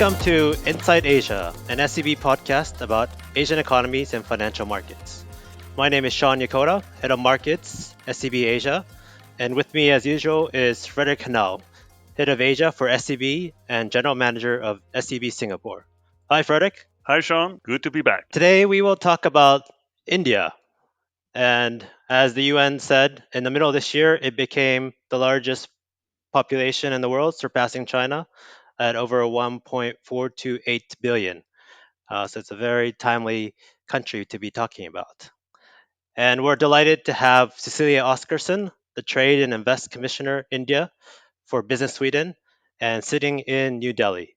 Welcome to Inside Asia, an SCB podcast about Asian economies and financial markets. My name is Sean Yakota, Head of Markets, SCB Asia, and with me, as usual, is Fredrik Hanau, Head of Asia for SCB and General Manager of SCB Singapore. Hi, Fredrik. Hi, Sean. Good to be back. Today we will talk about India. And as the UN said, in the middle of this year, it became the largest population in the world, surpassing China at over 1.428 billion. So it's a very timely country to be talking about. And we're delighted to have Cecilia Oskarsson, the Trade and Invest Commissioner, India, for Business Sweden, and sitting in New Delhi.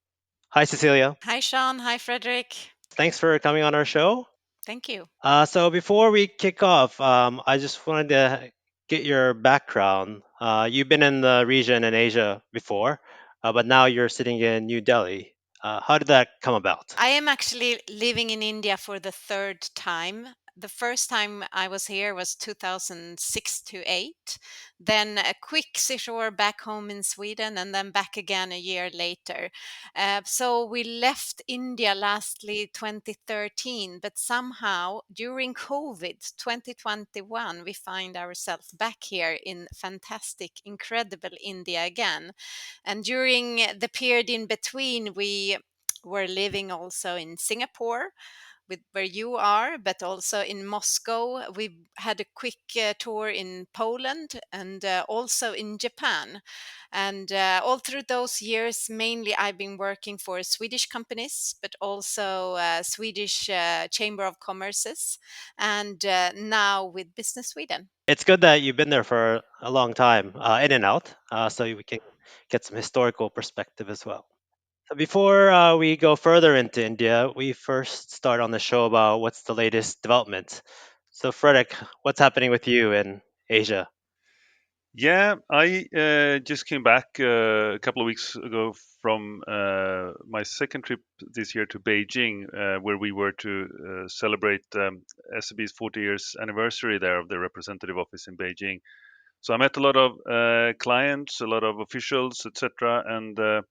Hi, Cecilia. Hi, Sean. Hi, Frederick. Thanks for coming on our show. Thank you. So before we kick off, I just wanted to get your background. You've been in the region in Asia before, but now you're sitting in New Delhi. How did that come about? I am actually living in India for the third time. The first time I was here was 2006 to 8, then a quick seashore back home in Sweden, and then back again a year later. So we left India lastly 2013, but somehow during COVID 2021, we find ourselves back here in fantastic, incredible India again. And during the period in between, we were living also in Singapore, with where you are, but also in Moscow. We had a quick tour in Poland and also in Japan. And all through those years, mainly I've been working for Swedish companies, but also Swedish Chamber of Commerces, and now with Business Sweden. It's good that you've been there for a long time, in and out, so we can get some historical perspective as well. So before we go further into India, we first start on the show about what's the latest development. So, Frederick, what's happening with you in Asia? Yeah, I just came back a couple of weeks ago from my second trip this year to Beijing, where we were to celebrate SEB's 40 years anniversary there of the representative office in Beijing. So I met a lot of clients, a lot of officials, etc., and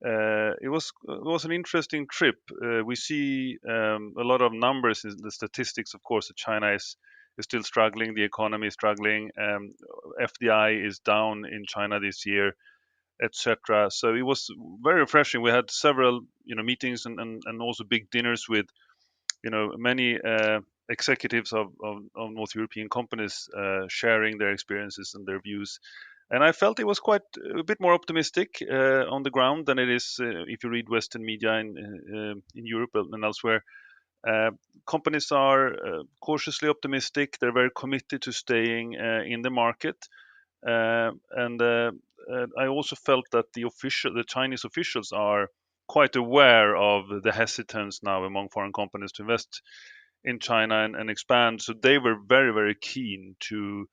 it was an interesting trip. We see a lot of numbers in the statistics. Of course, that China is still struggling. The economy is struggling. FDI is down in China this year, etc. So it was very refreshing. We had several meetings and also big dinners with many executives of North European companies sharing their experiences and their views. And I felt it was quite a bit more optimistic on the ground than it is if you read Western media in Europe and elsewhere. Uh, Companies are cautiously optimistic. They're very committed to staying in the market, and I also felt that the Chinese officials are quite aware of the hesitance now among foreign companies to invest in China and expand. So they were very, very keen to,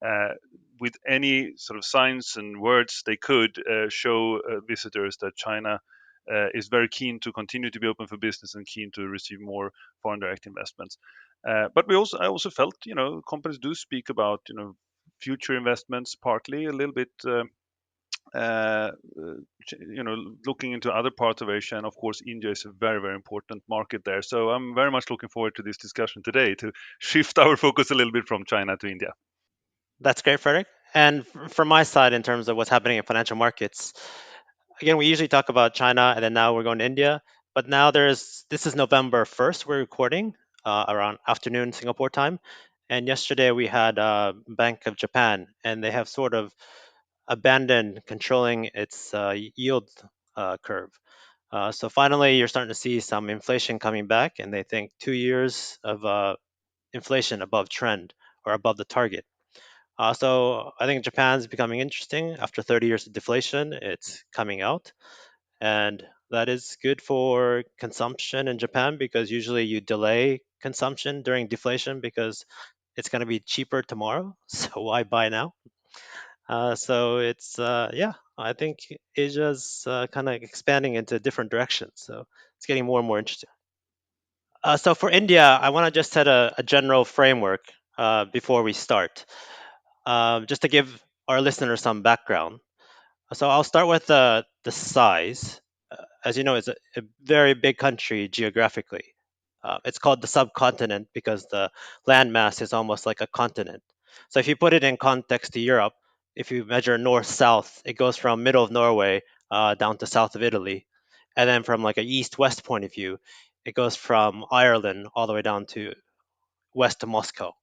uh, with any sort of signs and words they could, show visitors that China is very keen to continue to be open for business and keen to receive more foreign direct investments. But I also felt, companies do speak about, future investments, partly a little bit. Uh, Looking into other parts of Asia, and of course, India is a very, very important market there. So I'm very much looking forward to this discussion today to shift our focus a little bit from China to India. That's great, Frederick. And from my side, in terms of what's happening in financial markets, again, we usually talk about China, and then now we're going to India. But now this is November 1st, we're recording around afternoon Singapore time. And yesterday we had Bank of Japan, and they have sort of abandoned controlling its yield curve. So finally, you're starting to see some inflation coming back, and they think 2 years of inflation above trend or above the target. So I think Japan's becoming interesting. After 30 years of deflation, it's coming out, and that is good for consumption in Japan because usually you delay consumption during deflation because it's going to be cheaper tomorrow. So why buy now? So it's yeah, I think Asia's kind of expanding into different directions. So it's getting more and more interesting. So for India, I want to just set a general framework before we start, just to give our listeners some background. So I'll start with the size. as you know, is a very big country geographically. It's called the subcontinent because the landmass is almost like a continent. So if you put it in context to Europe, if you measure north-south, it goes from middle of Norway down to south of Italy, and then from like a east-west point of view, it goes from Ireland all the way down to west of Moscow.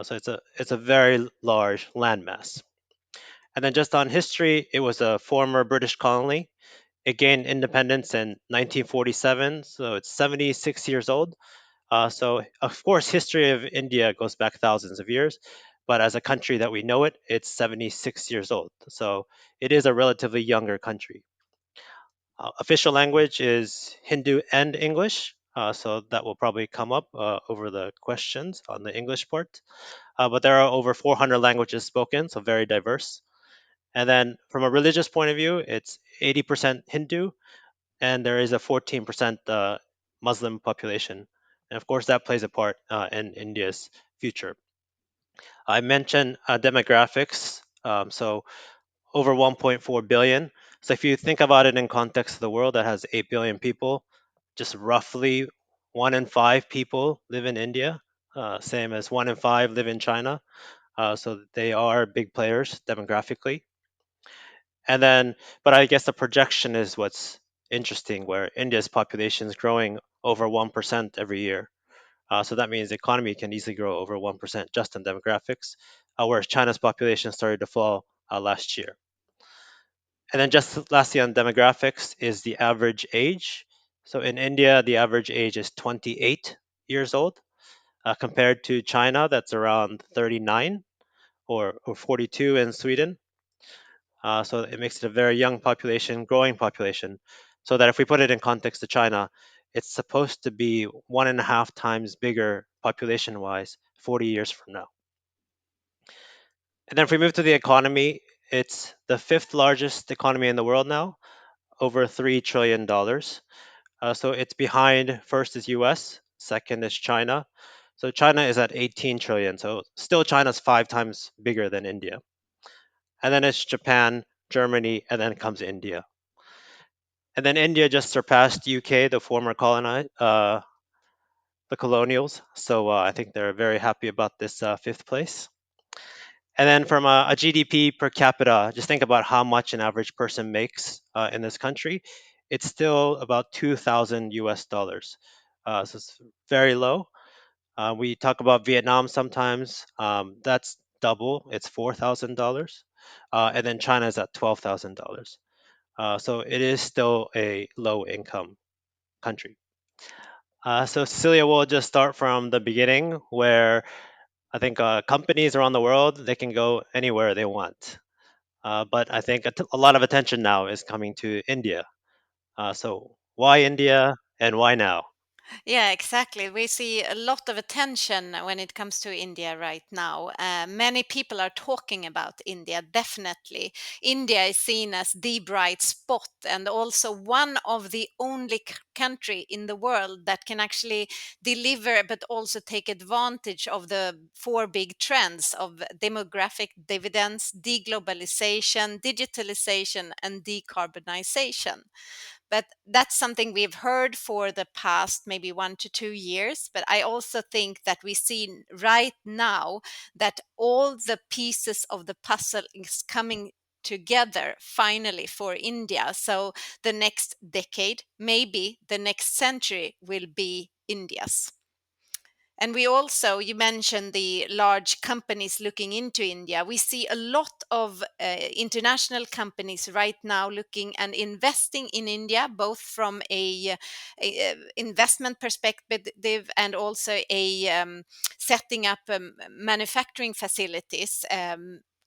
So it's a very large landmass. And then just on history, it was a former British colony. It gained independence in 1947, so it's 76 years old. So, of course, history of India goes back thousands of years, but as a country that we know it, it's 76 years old. So it is a relatively younger country. Official language is Hindu and English, so that will probably come up over the questions on the English part. But there are over 400 languages spoken, so very diverse. And then from a religious point of view, it's 80% Hindu, and there is a 14% Muslim population. And of course, that plays a part in India's future. I mentioned demographics, so over 1.4 billion. So if you think about it in context of the world that has 8 billion people, just roughly 1 in 5 people live in India, same as 1 in 5 live in China. So they are big players demographically. And then, but I guess the projection is what's interesting, where India's population is growing over 1% every year. So that means the economy can easily grow over 1% just on demographics, whereas China's population started to fall last year. And then just lastly on demographics is the average age. So in India, the average age is 28 years old, compared to China, that's around 39 or 42 in Sweden. So it makes it a very young population, growing population. So that if we put it in context to China, it's supposed to be 1.5 times bigger population wise 40 years from now. And then if we move to the economy, it's the fifth largest economy in the world now, over $3 trillion. So it's behind, first is US, second is China. So China is at 18 trillion. So still China's 5 times bigger than India. And then it's Japan, Germany, and then comes India. And then India just surpassed UK, the former the colonials. So I think they're very happy about this fifth place. And then from a GDP per capita, just think about how much an average person makes in this country. It's still about 2,000 US dollars. So it's very low. We talk about Vietnam sometimes. That's double. It's $4,000. And then China is at $12,000. So it is still a low income country. So Cecilia, we'll just start from the beginning, where I think companies around the world, they can go anywhere they want. But I think a lot of attention now is coming to India. So why India and why now? Yeah, exactly. We see a lot of attention when it comes to India right now. Many people are talking about India, definitely. India is seen as the bright spot and also one of the only country in the world that can actually deliver but also take advantage of the four big trends of demographic dividends, deglobalization, digitalization, and decarbonization. But that's something we've heard for the past maybe 1 to 2 years. But I also think that we see right now that all the pieces of the puzzle is coming together finally for India. So the next decade, maybe the next century, will be India's. And we also, you mentioned the large companies looking into India. We see a lot of international companies right now looking and investing in India, both from a investment perspective and also a setting up manufacturing facilities.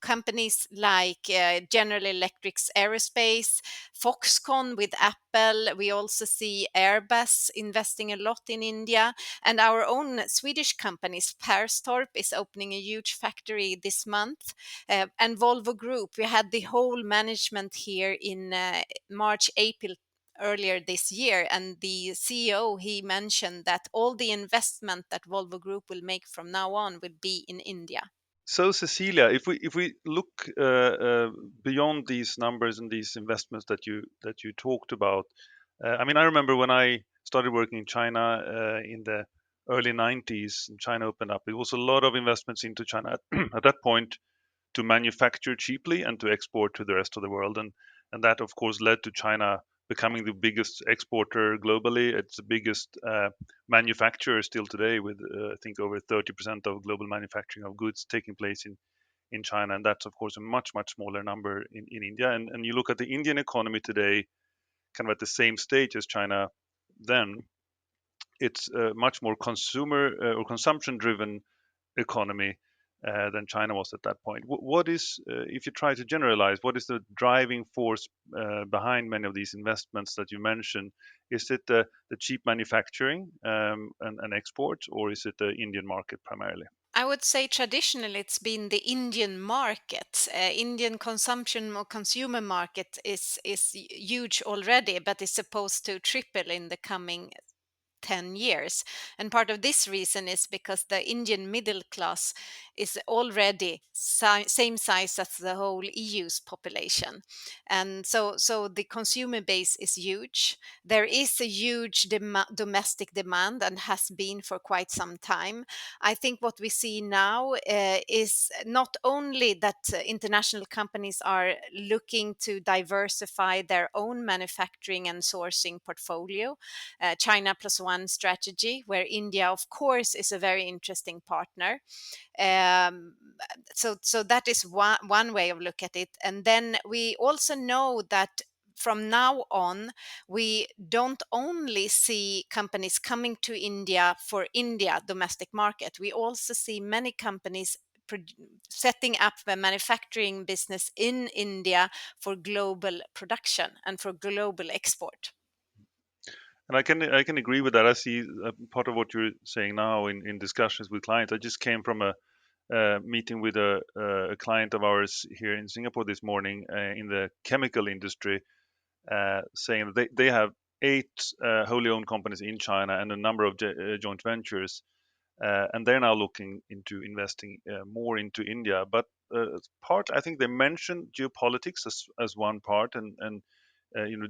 Companies like General Electric's Aerospace, Foxconn with Apple. We also see Airbus investing a lot in India, and our own Swedish companies, Perstorp, is opening a huge factory this month. And Volvo Group, we had the whole management here in March, April earlier this year, and the CEO, he mentioned that all the investment that Volvo Group will make from now on will be in India. So Cecilia, if we look beyond these numbers and these investments that you talked about, I mean, I remember when I started working in China in the early 90s, and China opened up. It was a lot of investments into China at that point to manufacture cheaply and to export to the rest of the world. And that, of course, led to China becoming the biggest exporter globally. It's the biggest manufacturer still today, with I think over 30% of global manufacturing of goods taking place in China. And that's, of course, a much, much smaller number in India. And you look at the Indian economy today, kind of at the same stage as China then, it's a much more consumer or consumption driven economy than China was at that point. What is, if you try to generalize, what is the driving force behind many of these investments that you mentioned? Is it the cheap manufacturing and export, or is it the Indian market primarily? I would say traditionally it's been the Indian market. Indian consumption or consumer market is huge already, but is supposed to triple in the coming 10 years. And part of this reason is because the Indian middle class is already same size as the whole EU's population. And so the consumer base is huge. There is a huge domestic demand and has been for quite some time. I think what we see now is not only that international companies are looking to diversify their own manufacturing and sourcing portfolio, China plus one strategy, where India, of course, is a very interesting partner. Um, so that is one way of look at it. And then we also know that from now on, we don't only see companies coming to India for India domestic market. We also see many companies setting up a manufacturing business in India for global production and for global export. And I can agree with that. I see part of what you're saying now in discussions with clients. I just came from a meeting with a client of ours here in Singapore this morning in the chemical industry, saying that they have eight wholly owned companies in China and a number of joint ventures, and they're now looking into investing more into India. But part, I think they mentioned geopolitics as one part, and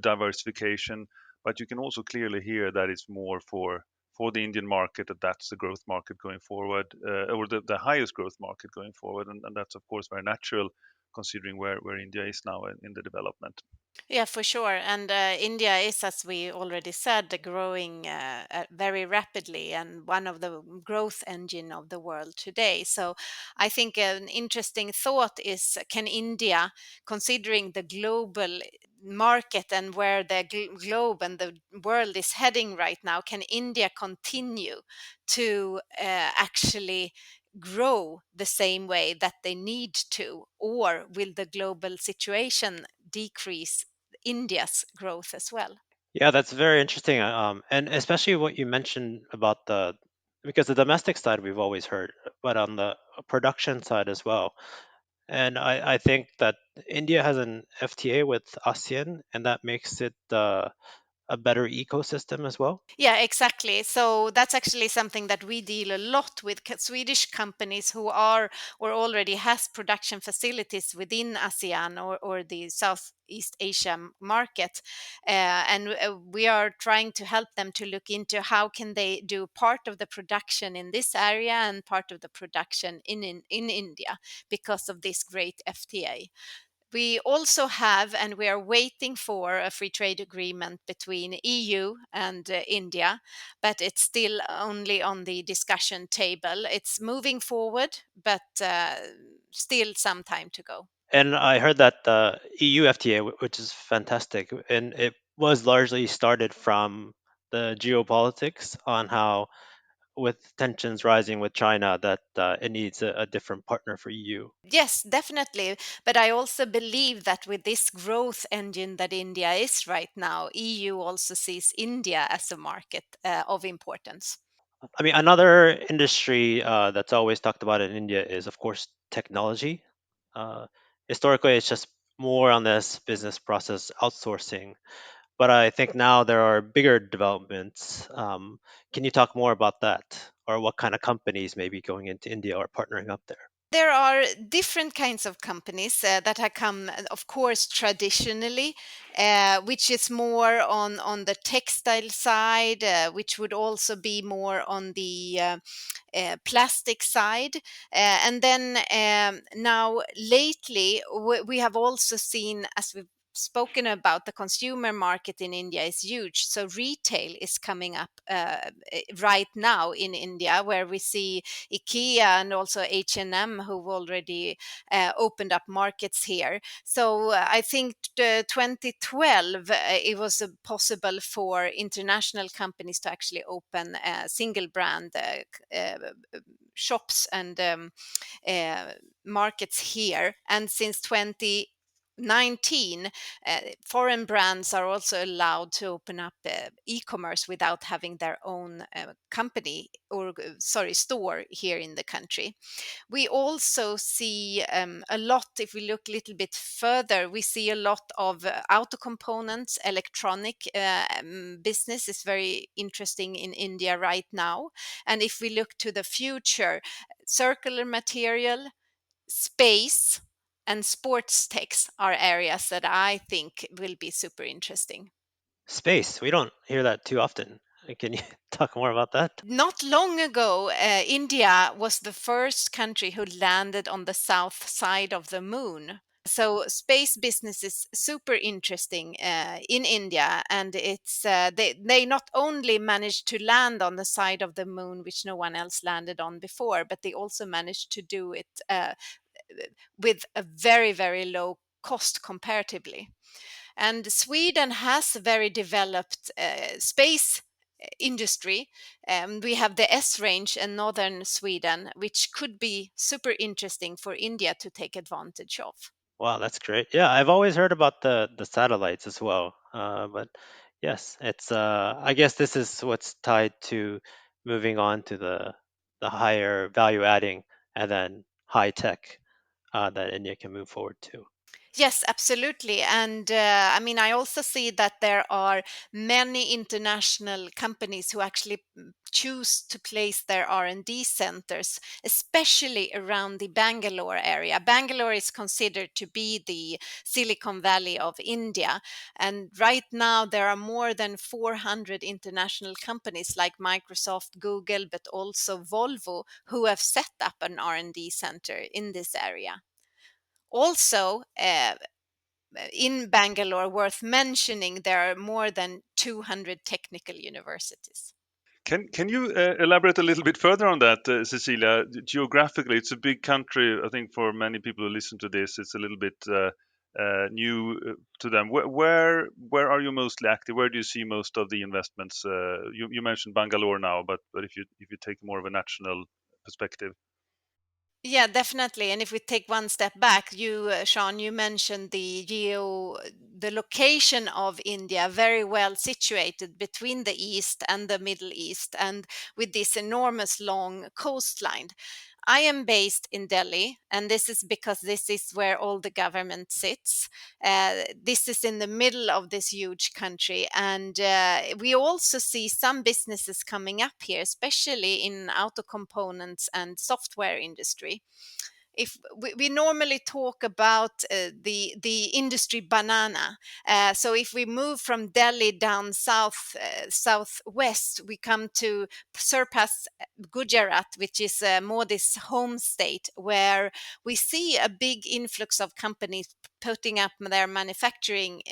diversification. But you can also clearly hear that it's more for the Indian market, that that's the growth market going forward, or the highest growth market going forward, and that's of course very natural considering where India is now in the development. Yeah, for sure. And India is, as we already said, growing very rapidly and one of the growth engine of the world today. So I think an interesting thought is, can India, considering the global market and where the globe and the world is heading right now, can India continue to actually grow the same way that they need to, or will the global situation decrease India's growth as well? Yeah, that's very interesting. And especially what you mentioned about because the domestic side we've always heard, but on the production side as well. And I think that India has an FTA with ASEAN, and that makes it a better ecosystem as well. Yeah, exactly. So that's actually something that we deal a lot with Swedish companies who are or already has production facilities within ASEAN or the Southeast Asia market, and we are trying to help them to look into how can they do part of the production in this area and part of the production in India because of this great FTA. We also have, and we are waiting for a free trade agreement between EU and India, but it's still only on the discussion table. It's moving forward, but still some time to go. And I heard that the EU FTA, which is fantastic, and it was largely started from the geopolitics on how, with tensions rising with China, that it needs a different partner for EU. Yes, definitely. But I also believe that with this growth engine that India is right now, EU also sees India as a market of importance. I mean, another industry that's always talked about in India is, of course, technology. Uh, Historically, it's just more on this business process outsourcing, but I think now there are bigger developments. Can you talk more about that, or what kind of companies may be going into India or partnering up there? There are different kinds of companies that have come, of course, traditionally, which is more on the textile side, which would also be more on the plastic side. And then now lately, we have also seen, as we've spoken about, the consumer market in India is huge. So retail is coming up right now in India, where we see IKEA and also H&M who've already opened up markets here. So I think 2012 it was possible for international companies to actually open single brand shops and uh, markets here. And since 2019, foreign brands are also allowed to open up e-commerce without having their own company or sorry store here in the country. We also see a lot, if we look a little bit further, we see a lot of auto components, electronic business is very interesting in India right now. And if we look to the future, circular material, space, and sports techs are areas that I think will be super interesting. Space, we don't hear that too often. Can you talk more about that? Not long ago, India was the first country who landed on the south side of the moon. So space business is super interesting in India, and they not only managed to land on the side of the moon, which no one else landed on before, but they also managed to do it with a very low cost comparatively. And Sweden has a very developed space industry. We have the S range in northern Sweden, which could be super interesting for India to take advantage of. Wow, that's great. Yeah, I've always heard about the satellites as well. But yes, it's I guess this is what's tied to moving on to the higher value adding and then high tech that India can move forward to. Yes, absolutely. And I mean, I also see that there are many international companies who actually choose to place their R&D centers, especially around the Bangalore area. Bangalore is considered to be the Silicon Valley of India. And right now, there are more than 400 international companies like Microsoft, Google, but also Volvo, who have set up an R&D center in this area. Also, in Bangalore, worth mentioning, there are more than 200 technical universities. Can you elaborate a little bit further on that, Cecilia? Geographically, it's a big country. I think for many people who listen to this, it's a little bit new to them. Where are you mostly active? Where do you see most of the investments? You mentioned Bangalore now, but if you take more of a national perspective. Yeah, definitely. And if we take one step back, you, Sean, you mentioned the location of India, very well situated between the East and the Middle East, and with this enormous long coastline. I am based in Delhi, and this is because this is where all the government sits. This is in the middle of this huge country, and we also see some businesses coming up here, especially in auto components and software industry. If we normally talk about the industry banana, so if we move from Delhi down southwest, we come to surpass Gujarat, which is Modi's home state, where we see a big influx of companies putting up their manufacturing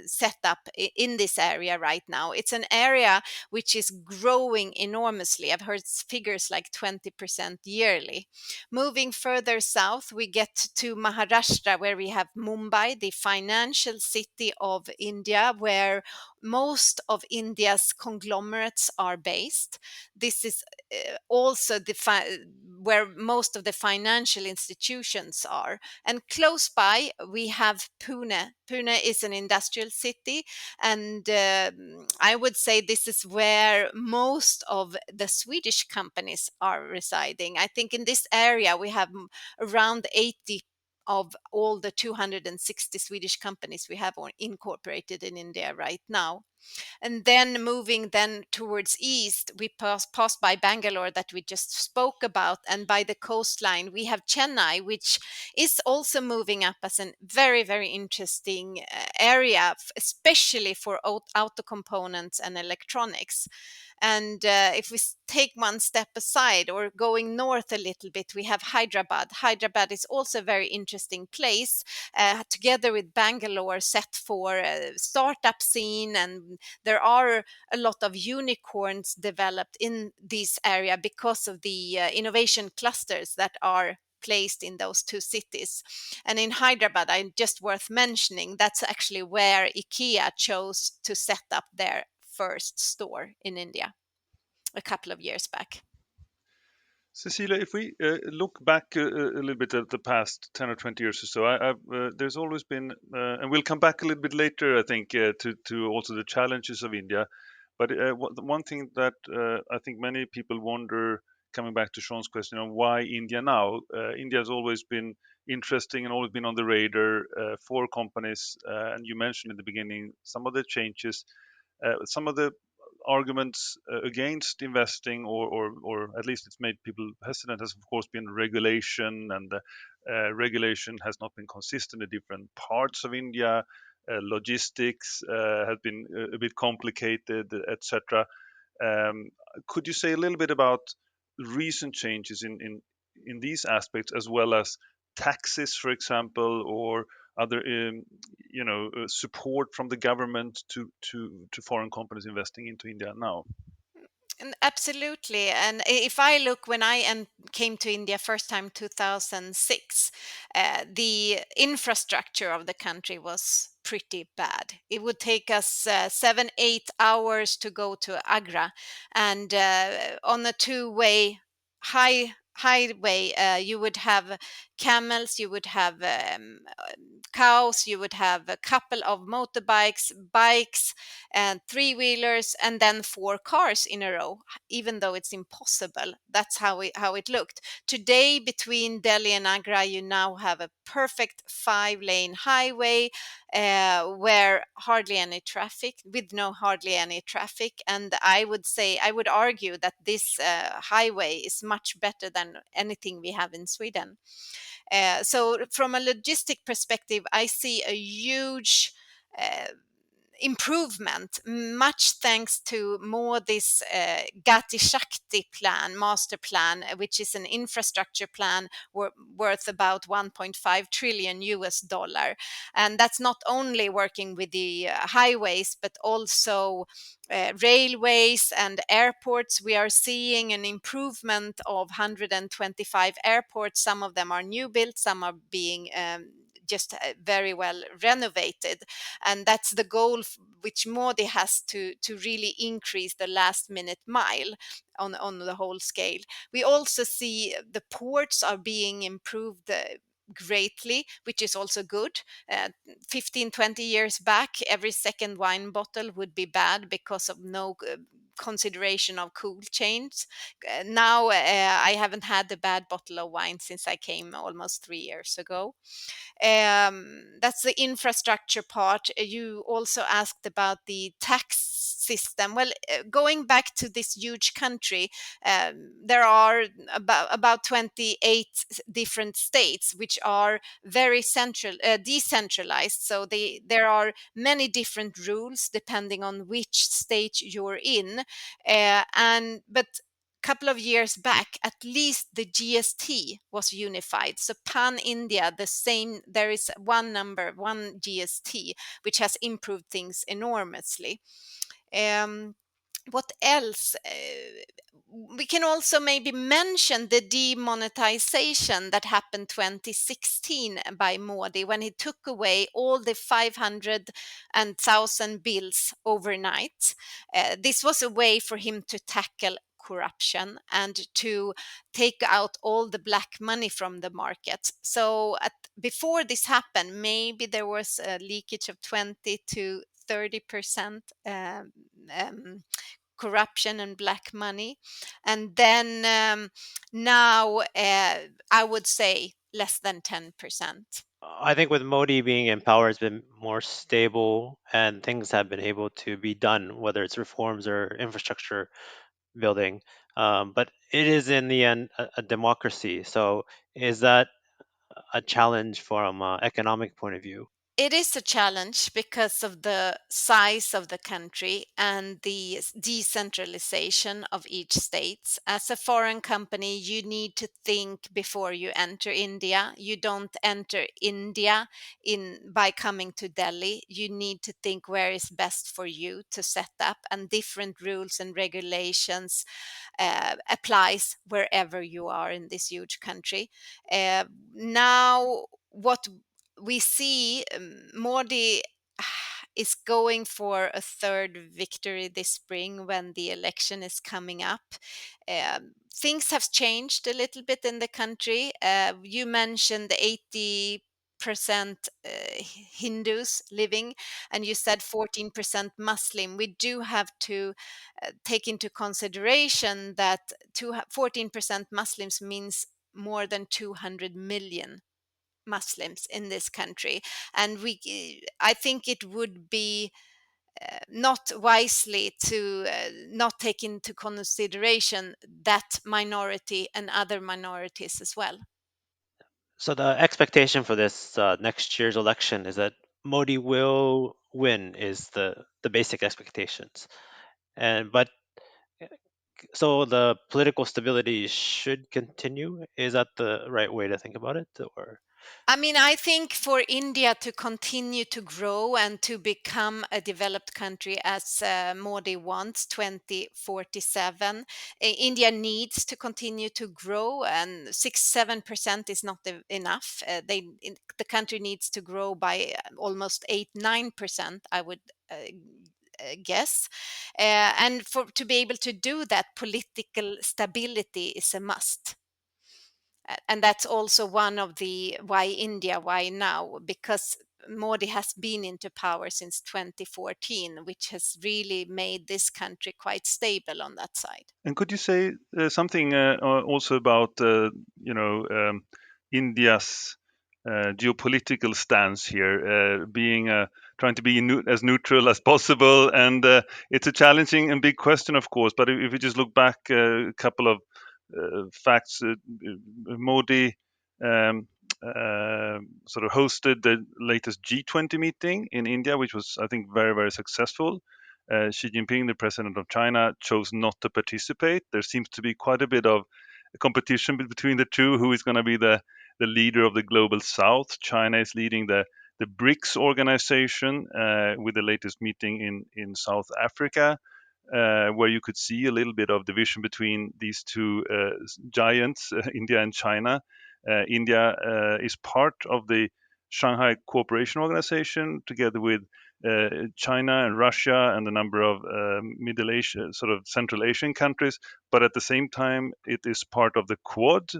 setup in this area right now. It's an area which is growing enormously. I've heard figures like 20% yearly. Moving further south, we get to Maharashtra, where we have Mumbai, the financial city of India, where most of India's conglomerates are based. This is also where most of the financial institutions are. And close by, we have Pune. Pune is an industrial city, and I would say this is where most of the Swedish companies are residing. I think in this area we have around 80 of all the 260 Swedish companies we have incorporated in India right now. And then moving then towards east, we passed by Bangalore that we just spoke about, and by the coastline we have Chennai, which is also moving up as a very, very interesting area, especially for auto components and electronics. And if we take one step aside or going north a little bit, we have Hyderabad. Hyderabad is also a very interesting place, together with Bangalore, set for startup scene, and there are a lot of unicorns developed in this area because of the innovation clusters that are placed in those two cities. And in Hyderabad, I just worth mentioning, that's actually where IKEA chose to set up their first store in India a couple of years back. Cecilia, if we look back a little bit at the past 10 or 20 years or so, there's always been, and we'll come back a little bit later, I think, to also the challenges of India. But one thing that I think many people wonder, coming back to Sean's question on why India now, India has always been interesting and always been on the radar for companies. And you mentioned in the beginning some of the changes, some of the arguments against investing, or at least it's made people hesitant, has of course been regulation, and regulation has not been consistent in different parts of India. Logistics has been a bit complicated, etc. Um, could you say a little bit about recent changes in these aspects, as well as taxes, for example, or other support from the government to foreign companies investing into India now? And absolutely. And if I look, when I came to India first time 2006, the infrastructure of the country was pretty bad. It would take us 7, 8 hours to go to Agra, and on a two-way highway, you would have camels, you would have cows, you would have a couple of motorbikes, bikes, and three-wheelers, and then four cars in a row, even though it's impossible. That's how it looked. Today, between Delhi and Agra, you now have a perfect 5-lane highway, where hardly any traffic, with no hardly any traffic. And I would argue that this highway is much better than anything we have in Sweden. So from a logistic perspective, I see a huge uh, improvement, much thanks to Modi's Gati Shakti plan, master plan, which is an infrastructure plan worth about 1.5 trillion US dollar. And that's not only working with the highways, but also railways and airports. We are seeing an improvement of 125 airports. Some of them are new built, some are being just very well renovated, and that's the goal which Modi has to really increase the last minute mile on the whole scale. We also see the ports are being improved greatly, which is also good. 15, 20 years back, every second wine bottle would be bad because of no consideration of cool chains. Now I haven't had a bad bottle of wine since I came almost 3 years ago. That's the infrastructure part. You also asked about the tax system. Well, going back to this huge country, there are about 28 different states which are very decentralized. So there are many different rules depending on which state you're in, and but couple of years back, at least the GST was unified. So pan India, the same, there is one number, one GST, which has improved things enormously. Um, what else? We can also maybe mention the demonetization that happened 2016 by Modi, when he took away all the 500 and 1,000 bills overnight. This was a way for him to tackle corruption and to take out all the black money from the market. So before this happened, maybe there was a leakage of 20 to 30% corruption and black money. And then now I would say less than 10%. I think with Modi being in power, it's been more stable and things have been able to be done, whether it's reforms or infrastructure building. But it is in the end a democracy. So is that a challenge from an economic point of view? It is a challenge because of the size of the country and the decentralization of each state. As a foreign company, you need to think before you enter India. You don't enter India in by coming to Delhi. You need to think where is best for you to set up, and different rules and regulations applies wherever you are in this huge country. Now, what we see, Modi is going for a third victory this spring when the election is coming up. Things have changed a little bit in the country. You mentioned 80% Hindus living, and you said 14% Muslim. We do have to take into consideration that 14% Muslims means more than 200 million Muslims in this country, and I think it would be not wisely to not take into consideration that minority and other minorities as well. So the expectation for this next year's election is that Modi will win, is the basic expectations. And but so the political stability should continue. Is that the right way to think about it, or? I mean, I think for India to continue to grow and to become a developed country as Modi wants 2047, India needs to continue to grow, and 6-7% is not enough. The country needs to grow by almost 8-9%, I would guess. And for to be able to do that, political stability is a must. And that's also one of the why India, why now, because Modi has been into power since 2014, which has really made this country quite stable on that side. And could you say something also about India's geopolitical stance here, being trying to be as neutral as possible? And it's a challenging and big question, of course. But if you just look back a couple of facts, Modi um, sort of hosted the latest G20 meeting in India, which was, I think, very, very successful. Xi Jinping, the president of China, chose not to participate. There seems to be quite a bit of competition between the two. Who is going to be the leader of the global south? China is leading the BRICS organization with the latest meeting in South Africa, where you could see a little bit of division between these two giants, India and China. India is part of the Shanghai Cooperation Organization, together with China and Russia and a number of Middle Asia, sort of Central Asian countries. But at the same time, it is part of the Quad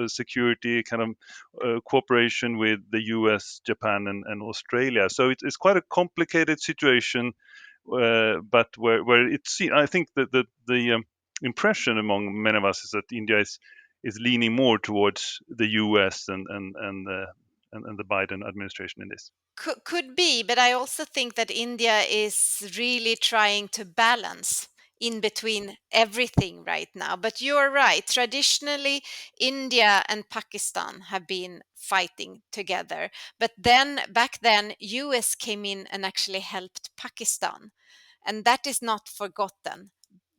security kind of cooperation with the US, Japan, and Australia. So it's quite a complicated situation, but where it's, I think that the impression among many of us is that India is leaning more towards the US and the Biden administration in this. Could be, but I also think that India is really trying to balance in between everything right now. But you're right. Traditionally, India and Pakistan have been fighting together. But then back then, US came in and actually helped Pakistan. And that is not forgotten.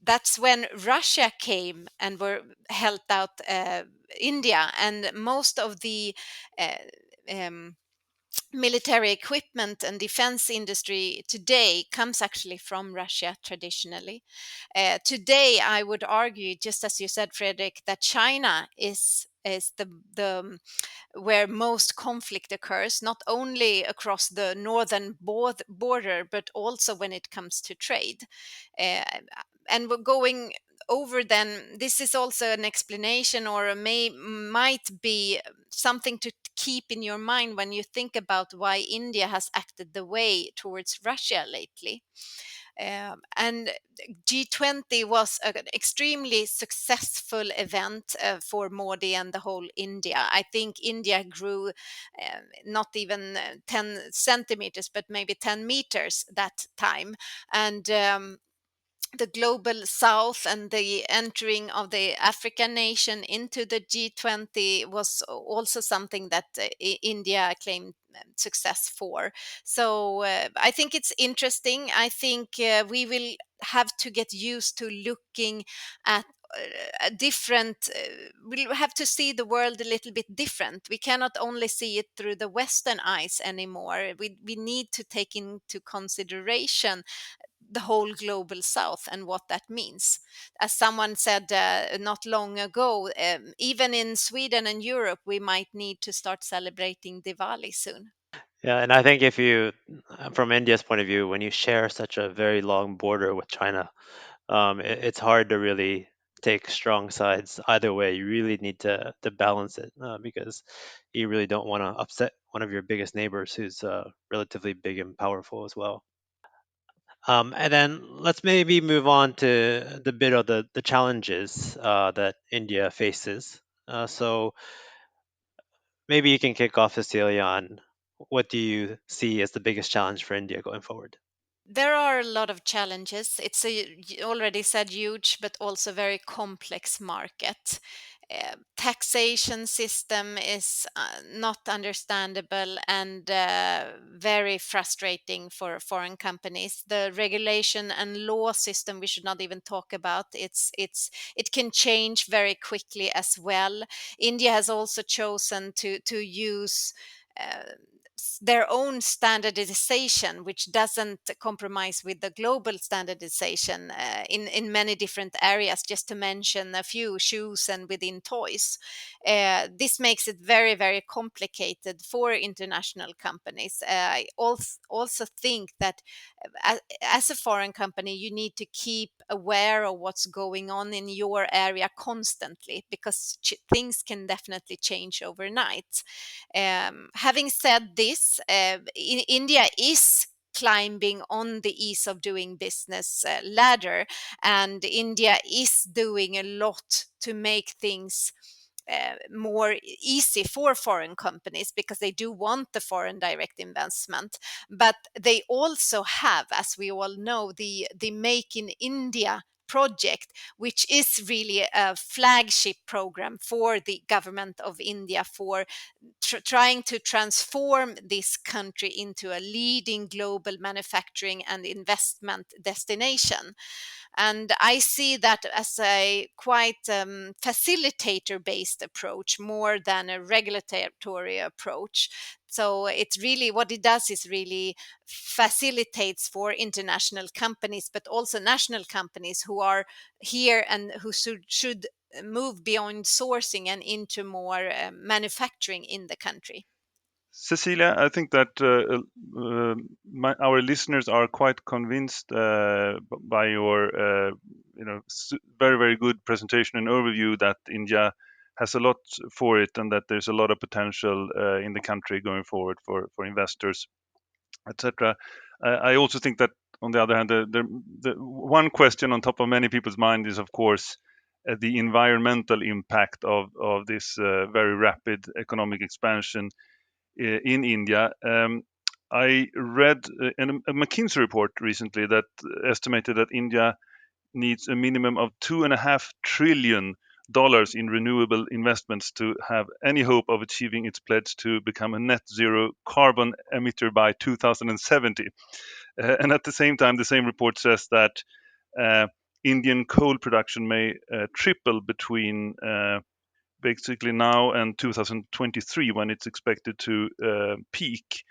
That's when Russia came and were helped out India, and most of the uh, um, military equipment and defense industry today comes actually from Russia traditionally. Today, I would argue, just as you said, Fredrik, that China is the where most conflict occurs, not only across the northern border, but also when it comes to trade. Uh, and we're going over then, this is also an explanation, or might be something to keep in your mind when you think about why India has acted the way towards Russia lately. And G20 was an extremely successful event for Modi and the whole India. I think India grew not even 10 centimeters, but maybe 10 meters that time. And the global south and the entering of the African nation into the G20 was also something that India claimed success for. So I think it's interesting. I think we will have to get used to looking at a different we'll have to see the world a little bit different. We cannot only see it through the Western eyes anymore. We need to take into consideration the whole global south and what that means. As someone said not long ago, even in Sweden and Europe, we might need to start celebrating Diwali soon. Yeah, and I think if you, from India's point of view, when you share such a very long border with China, it's hard to really take strong sides either way. You really need to balance it because you really don't want to upset one of your biggest neighbors who's relatively big and powerful as well. And then let's maybe move on to the bit of the challenges that India faces. So maybe you can kick off, Cecilia, on what do you see as the biggest challenge for India going forward? There are a lot of challenges. It's a already said huge, but also very complex market. Taxation system is not understandable and very frustrating for foreign companies. The regulation and law system we should not even talk about. It can change very quickly as well. India has also chosen to use. Uh, their own standardization, which doesn't compromise with the global standardization in many different areas, just to mention a few, shoes and within toys. This makes it very, very complicated for international companies. I also think that as a foreign company, you need to keep aware of what's going on in your area constantly because things can definitely change overnight. Having said this, India is climbing on the ease of doing business ladder, and India is doing a lot to make things more easy for foreign companies because they do want the foreign direct investment, but they also have, as we all know, the Make in India project, which is really a flagship program for the government of India for trying to transform this country into a leading global manufacturing and investment destination. And I see that as a quite facilitator based approach more than a regulatory approach. So it's really what it does is really facilitates for international companies, but also national companies who are here and who should move beyond sourcing and into more manufacturing in the country. Cecilia, I think that our listeners are quite convinced by your, very very good presentation and overview that India has a lot for it and that there's a lot of potential in the country going forward for investors, etc. I also think that on the other hand, the one question on top of many people's mind is of course the environmental impact of this very rapid economic expansion in India. I read a McKinsey report recently that estimated that India needs a minimum of $2.5 trillion in renewable investments to have any hope of achieving its pledge to become a net zero carbon emitter by 2070. And at the same time, the same report says that uh, Indian coal production may triple between basically now and 2023 when it's expected to peak,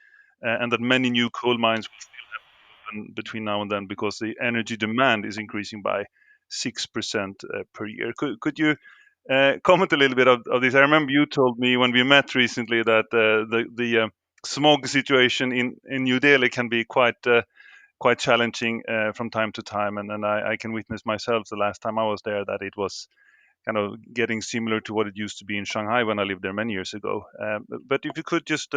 and that many new coal mines will open between now and then because the energy demand is increasing by 6% per year. Could you comment a little bit of this? I remember you told me when we met recently that the smog situation in New Delhi can be quite challenging from time to time, and I can witness myself the last time I was there that it was kind of getting similar to what it used to be in Shanghai when I lived there many years ago. But if you could just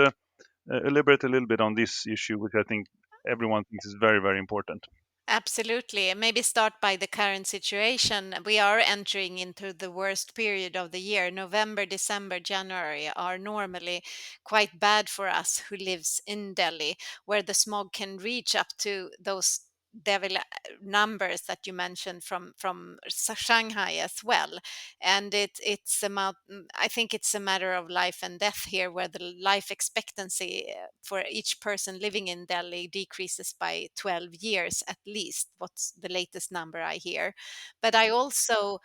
elaborate a little bit on this issue, which I think everyone thinks is very, very important. Absolutely. And maybe start by the current situation. We are entering into the worst period of the year. November, December, January are normally quite bad for us who lives in Delhi, where the smog can reach up to those devil numbers that you mentioned from Shanghai as well. And I think it's a matter of life and death here, where the life expectancy for each person living in Delhi decreases by 12 years at least. What's the latest number I hear? But I also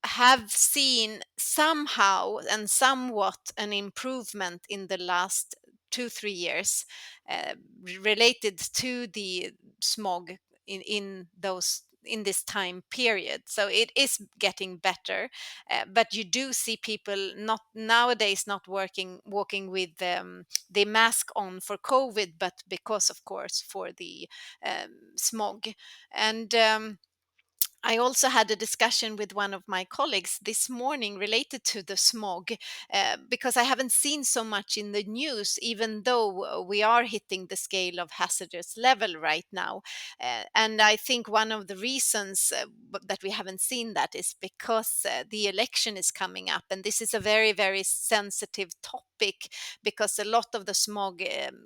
have seen somehow and somewhat an improvement in the last 2 3 years uh, related to the smog in this time period. So it is getting better, but you do see people not nowadays not walking with the mask on for COVID, but because of course for the smog. And I also had a discussion with one of my colleagues this morning related to the smog, because I haven't seen so much in the news, even though we are hitting the scale of hazardous level right now. And I think one of the reasons that we haven't seen that is because the election is coming up, and this is a very, very sensitive topic because a lot of the smog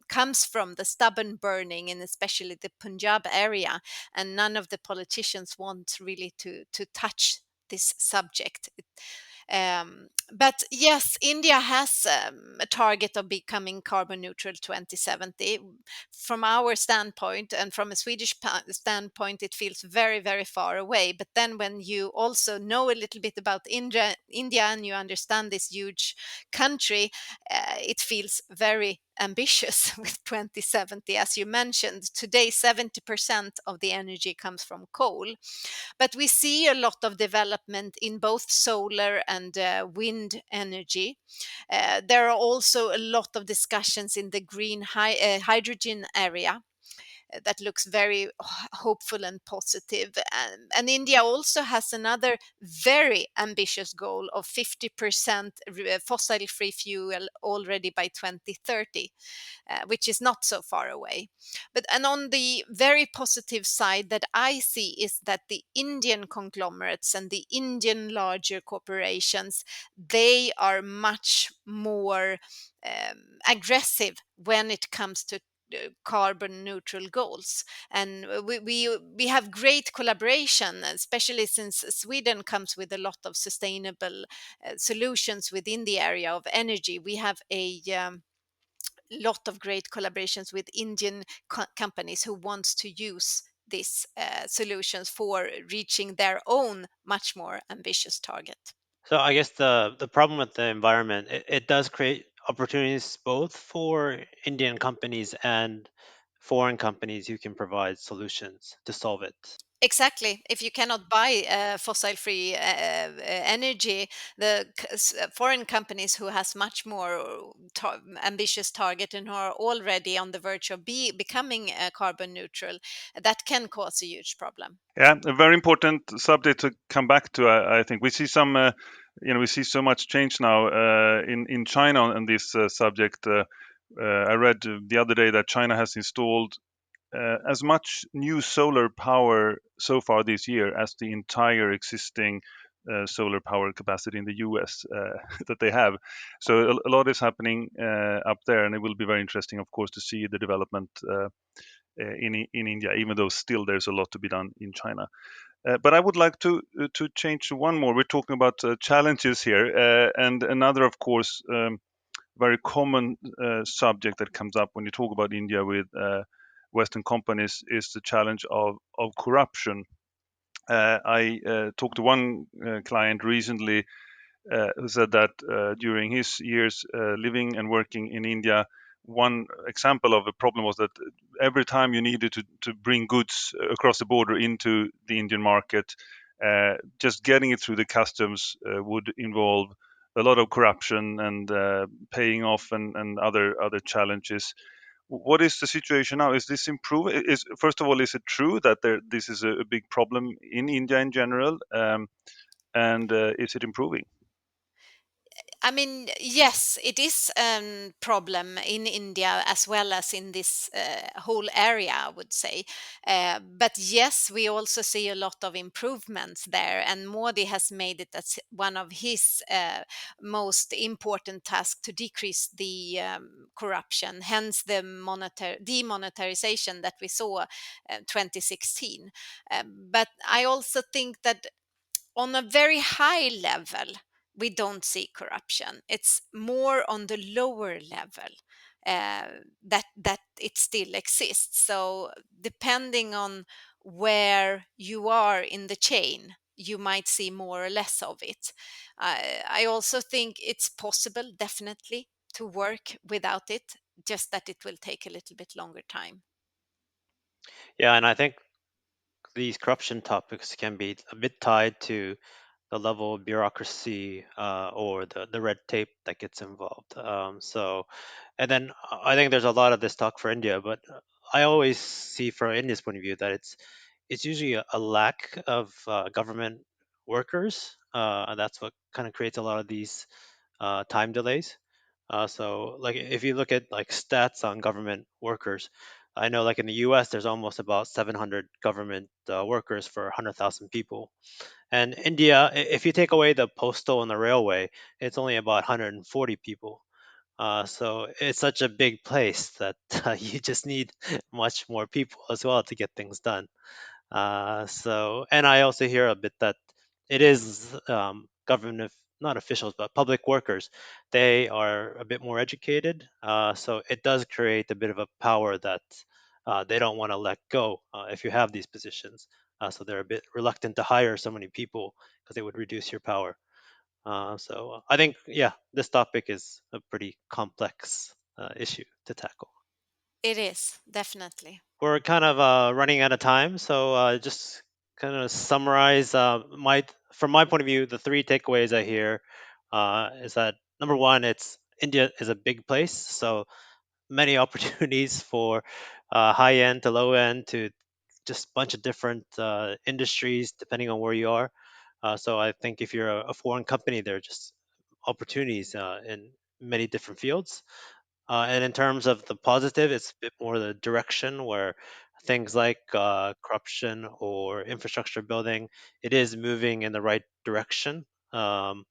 comes from the stubborn burning, and especially the Punjab area, and none of the politicians want really to touch this subject. But yes, India has a target of becoming carbon neutral 2070. From our standpoint and from a Swedish standpoint, it feels very, very far away. But then when you also know a little bit about India and you understand this huge country, it feels very ambitious with 2070. As you mentioned, today 70% of the energy comes from coal, but we see a lot of development in both solar and wind energy. There are also a lot of discussions in the green hydrogen area that looks very hopeful and positive. And India also has another very ambitious goal of 50% fossil free fuel already by 2030, which is not so far away. But and on the very positive side that I see is that the Indian conglomerates and the Indian larger corporations, they are much more aggressive when it comes to carbon neutral goals, and we have great collaboration, especially since Sweden comes with a lot of sustainable solutions within the area of energy. We have a lot of great collaborations with Indian companies who wants to use these solutions for reaching their own much more ambitious target. So I guess the problem with the environment, it does create opportunities both for Indian companies and foreign companies who can provide solutions to solve it. Exactly. If you cannot buy fossil free energy, the foreign companies who has much more ambitious target and who are already on the verge of becoming carbon neutral, that can cause a huge problem. Yeah, a very important subject to come back to. I think we see some, we see so much change now in China on this subject. I read the other day that China has installed as much new solar power so far this year as the entire existing solar power capacity in the US that they have. So a lot is happening up there, and it will be very interesting, of course, to see the development in India, even though still there's a lot to be done in China. But I would like to change to one more. We're talking about challenges here, and another, of course, very common subject that comes up when you talk about India with Western companies is the challenge of corruption. I talked to one client recently who said that during his years living and working in India, one example of a problem was that every time you needed to bring goods across the border into the Indian market, just getting it through the customs would involve a lot of corruption and paying off and other challenges. What is the situation now? Is this improving? Is first of all, is it true that this is a big problem in India in general, and is it improving? I mean, yes, it is a problem in India as well as in this whole area, I would say. But yes, we also see a lot of improvements there, and Modi has made it as one of his most important tasks to decrease the corruption, hence the demonetization that we saw 2016. But I also think that on a very high level, we don't see corruption. It's more on the lower level that it still exists. So depending on where you are in the chain, you might see more or less of it. I also think it's possible, definitely, to work without it, just that it will take a little bit longer time. Yeah, and I think these corruption topics can be a bit tied to the level of bureaucracy or the red tape that gets involved. And then I think there's a lot of this talk for India, but I always see from India's point of view that it's usually a lack of government workers, and that's what kind of creates a lot of these time delays. So, like, if you look at like stats on government workers, I know like in the U.S. there's almost about 700 government workers for 100,000 people, and India, if you take away the postal and the railway, it's only about 140 people. So it's such a big place that you just need much more people as well to get things done. And I also hear a bit that it is government, not officials, but public workers. They are a bit more educated. So it does create a bit of a power that they don't want to let go if you have these positions. So they're a bit reluctant to hire so many people because it would reduce your power. So I think, yeah, this topic is a pretty complex issue to tackle. It is, definitely. We're kind of running out of time, so just kind of summarize my from my point of view, the three takeaways I hear is that number one, it's India is a big place, so many opportunities for high end to low end to just a bunch of different industries depending on where you are. So I think if you're a foreign company, there are just opportunities in many different fields. And in terms of the positive, it's a bit more the direction where things like corruption or infrastructure building, it is moving in the right direction. So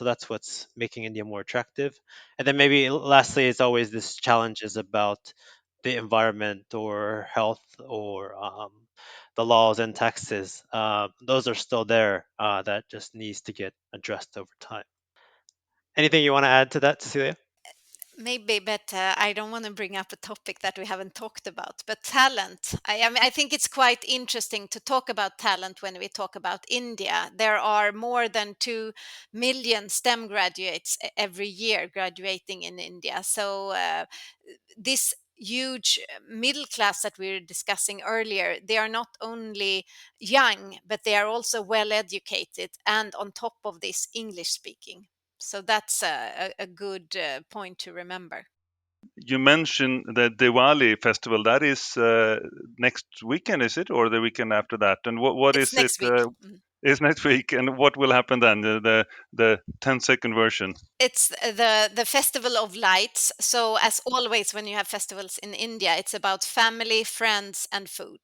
that's what's making India more attractive. And then maybe lastly, it's always this challenges about the environment or health or the laws and taxes. Those are still there. That just needs to get addressed over time. Anything you want to add to that, Cecilia? Maybe, but I don't want to bring up a topic that we haven't talked about. But talent, I mean, I think it's quite interesting to talk about talent when we talk about India. There are more than 2 million STEM graduates every year graduating in India. So this huge middle class that we were discussing earlier, they are not only young, but they are also well educated, and on top of this, English speaking. So that's a good point to remember. You mentioned the Diwali festival. That is next weekend, is it, or the weekend after that? And what It's is it? next week. Mhm. Is next week, and what will happen then? The 10-second version. It's the Festival of Lights. So as always, when you have festivals in India, it's about family, friends, and food.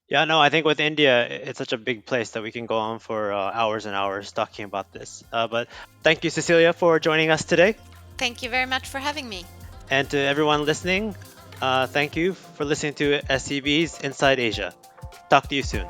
Yeah, no, I think with India, it's such a big place that we can go on for hours and hours talking about this. But thank you, Cecilia, for joining us today. Thank you very much for having me. And to everyone listening, thank you for listening to SCB's Inside Asia. Talk to you soon.